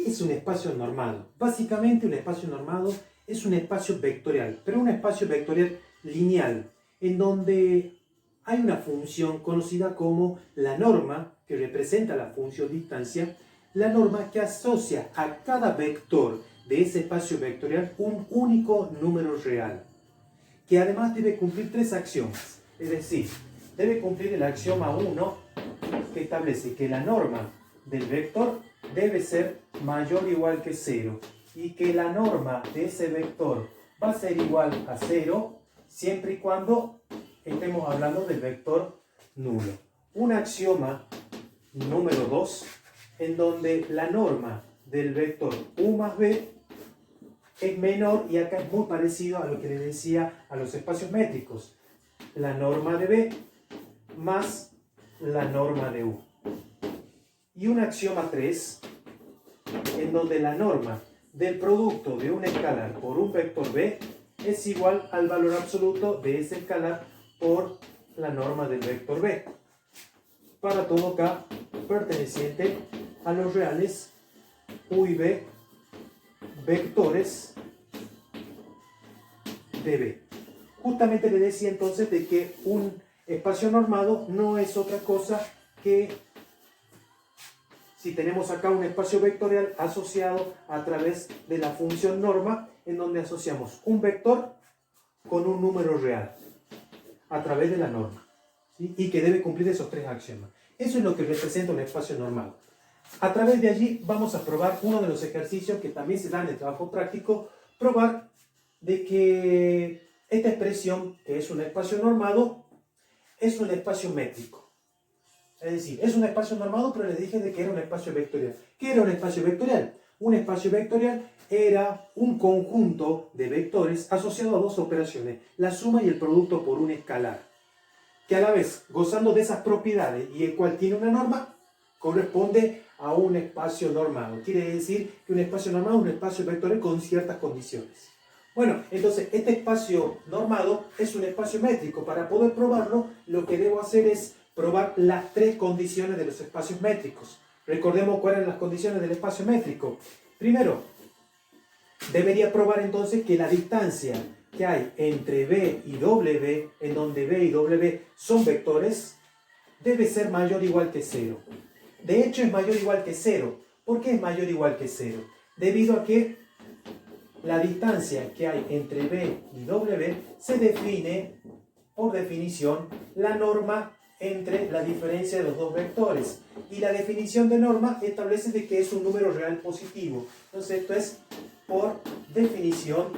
es un espacio normado? Básicamente un espacio normado es un espacio vectorial, pero un espacio vectorial lineal, en donde hay una función conocida como la norma, que representa la función distancia, la norma que asocia a cada vector de ese espacio vectorial un único número real, que además debe cumplir tres axiomas. Es decir, debe cumplir el axioma 1, que establece que la norma del vector debe ser mayor o igual que 0, y que la norma de ese vector va a ser igual a 0 siempre y cuando estemos hablando del vector nulo. Un axioma número 2, en donde la norma del vector u más b es menor, y acá es muy parecido a lo que les decía a los espacios métricos, la norma de b más la norma de u. Y un axioma 3, en donde la norma del producto de un escalar por un vector b es igual al valor absoluto de ese escalar por la norma del vector b, para todo k perteneciente a los reales u y b vectores de b. Justamente le decía entonces de que un espacio normado no es otra cosa que, si tenemos acá un espacio vectorial asociado a través de la función norma, en donde asociamos un vector con un número real a través de la norma, ¿sí? Y que debe cumplir esos tres axiomas. Eso es lo que representa un espacio normado. A través de allí vamos a probar uno de los ejercicios que también se dan en el trabajo práctico, probar de que esta expresión, que es un espacio normado, es un espacio métrico. Es decir, es un espacio normado, pero les dije de que era un espacio vectorial. ¿Qué era un espacio vectorial? Un espacio vectorial era un conjunto de vectores asociado a dos operaciones, la suma y el producto por un escalar, que a la vez, gozando de esas propiedades y el cual tiene una norma, corresponde a un espacio normado. Quiere decir que un espacio normado es un espacio vectorial con ciertas condiciones. Bueno, entonces este espacio normado es un espacio métrico. Para poder probarlo, lo que debo hacer es probar las tres condiciones de los espacios métricos. Recordemos cuáles eran las condiciones del espacio métrico. Primero, debería probar entonces que la distancia que hay entre B y W, en donde B y W son vectores, debe ser mayor o igual que 0. De hecho, es mayor o igual que 0. ¿Por qué es mayor o igual que 0? Debido a que la distancia que hay entre B y W se define, por definición, la norma entre la diferencia de los dos vectores. Y la definición de norma establece de que es un número real positivo. Entonces, esto es por definición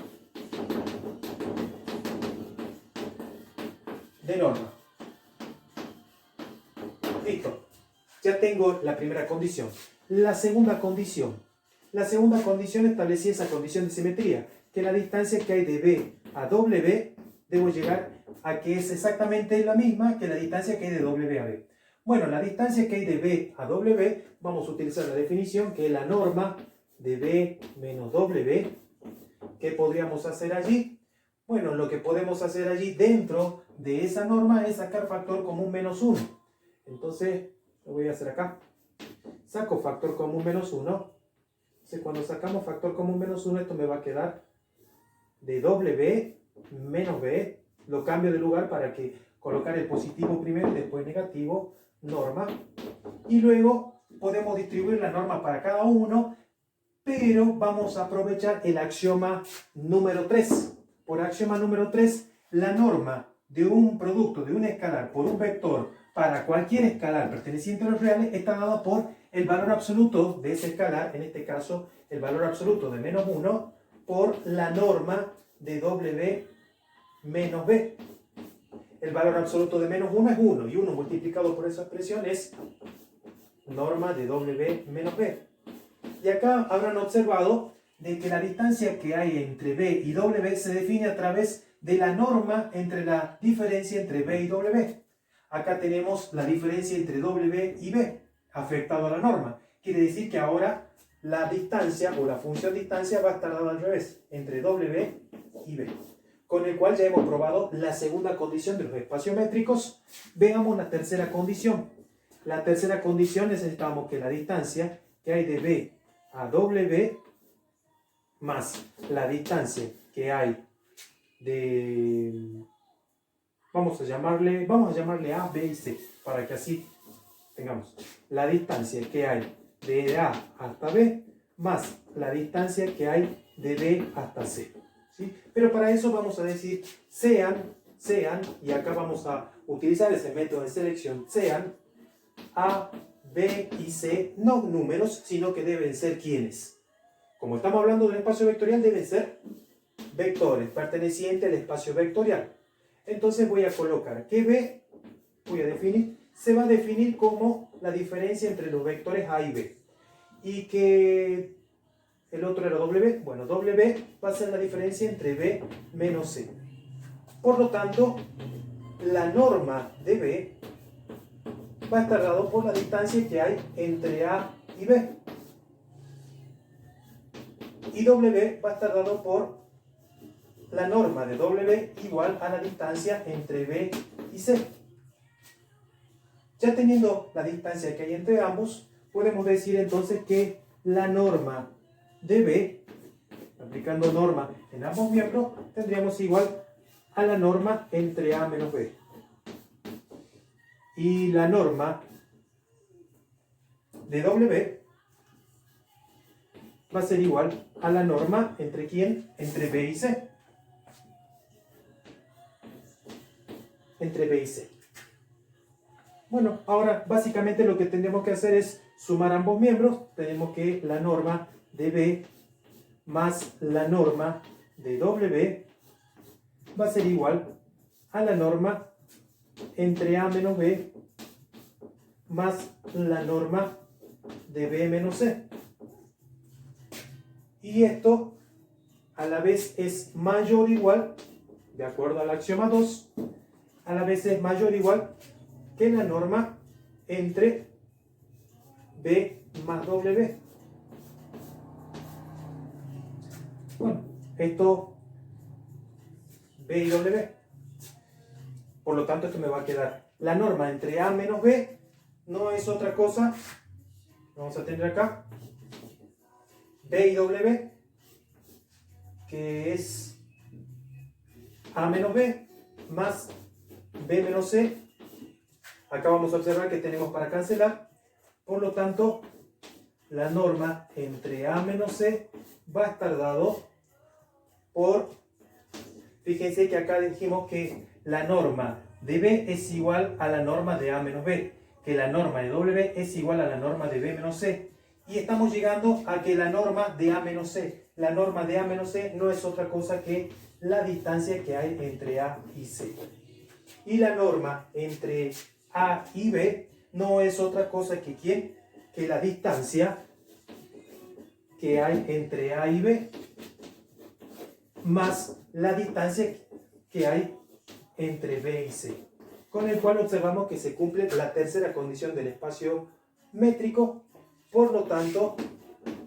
de norma. Listo. Ya tengo la primera condición. La segunda condición establecía esa condición de simetría, que la distancia que hay de B a W, debo llegar a que es exactamente la misma que la distancia que hay de W a B. Bueno, la distancia que hay de B a W, vamos a utilizar la definición, que es la norma de B menos W. ¿Qué podríamos hacer allí? Bueno, lo que podemos hacer allí dentro de esa norma es sacar factor común menos 1. Entonces, lo voy a hacer acá. Saco factor común menos 1. Entonces, cuando sacamos factor común menos 1, esto me va a quedar de W menos B. Lo cambio de lugar para que colocar el positivo primero y después negativo, norma. Y luego podemos distribuir la norma para cada uno, pero vamos a aprovechar el axioma número 3. Por axioma número 3, la norma de un producto de un escalar por un vector para cualquier escalar perteneciente a los reales está dada por el valor absoluto de ese escalar, en este caso el valor absoluto de menos 1, por la norma de W menos B. El valor absoluto de menos 1 es 1, y 1 multiplicado por esa expresión es norma de W menos B. Y acá habrán observado de que la distancia que hay entre B y W se define a través de la norma entre la diferencia entre B y W. Acá tenemos la diferencia entre W y B, afectado a la norma. Quiere decir que ahora la distancia o la función distancia va a estar dada al revés, entre W y B. Con el cual ya hemos probado la segunda condición de los espacios métricos. Veamos la tercera condición. La tercera condición necesitamos que la distancia que hay de B a W más la distancia que hay de, vamos a llamarle A, B y C, para que así tengamos la distancia que hay de A hasta B más la distancia que hay de B hasta C, ¿sí? Pero para eso vamos a decir sean, y acá vamos a utilizar ese método de selección, sean A, B y C, no números, sino que deben ser ¿quiénes? Como estamos hablando de un espacio vectorial, deben ser vectores pertenecientes al espacio vectorial. Entonces voy a colocar que B, voy a definir, se va a definir como la diferencia entre los vectores A y B. Y que el otro era W, bueno, W va a ser la diferencia entre B menos C. Por lo tanto, la norma de B va a estar dado por la distancia que hay entre A y B. Y W va a estar dado por la norma de W igual a la distancia entre B y C. Ya teniendo la distancia que hay entre ambos, podemos decir entonces que la norma de B, aplicando norma en ambos miembros, tendríamos igual a la norma entre A menos B. Y la norma de W va a ser igual a la norma entre ¿quién? Entre B y C. Entre B y C. Bueno, ahora básicamente lo que tenemos que hacer es sumar ambos miembros. Tenemos que la norma de B más la norma de W va a ser igual a la norma entre A menos B más la norma de B menos C. Y esto a la vez es mayor o igual, de acuerdo al axioma 2, a la vez es mayor o igual que la norma entre B más W. Bueno, esto B y W. Por lo tanto, esto me va a quedar la norma entre A menos B no es otra cosa, vamos a tener acá B y W, que es A menos B más B menos C. Acá vamos a observar que tenemos para cancelar, por lo tanto la norma entre A menos C va a estar dado por, fíjense que acá dijimos que la norma de B es igual a la norma de A menos B, que la norma de W es igual a la norma de B menos C, y estamos llegando a que la norma de A menos C, la norma de A menos C no es otra cosa que la distancia que hay entre A y C. Y la norma entre A y B no es otra cosa que ¿quién? Que la distancia que hay entre A y B más la distancia que hay entre B y C, con el cual observamos que se cumple la tercera condición del espacio métrico. Por lo tanto,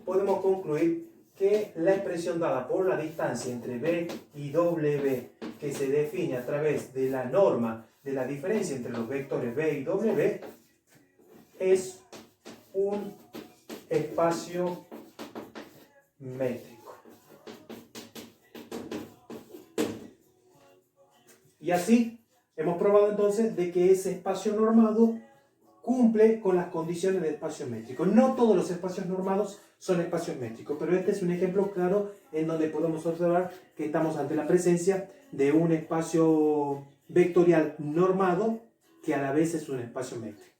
podemos concluir que la expresión dada por la distancia entre B y W, que se define a través de la norma de la diferencia entre los vectores B y W, es un espacio métrico. Y así hemos probado entonces de que ese espacio normado cumple con las condiciones del espacio métrico. No todos los espacios normados son espacios métricos, pero este es un ejemplo claro en donde podemos observar que estamos ante la presencia de un espacio vectorial normado que a la vez es un espacio métrico.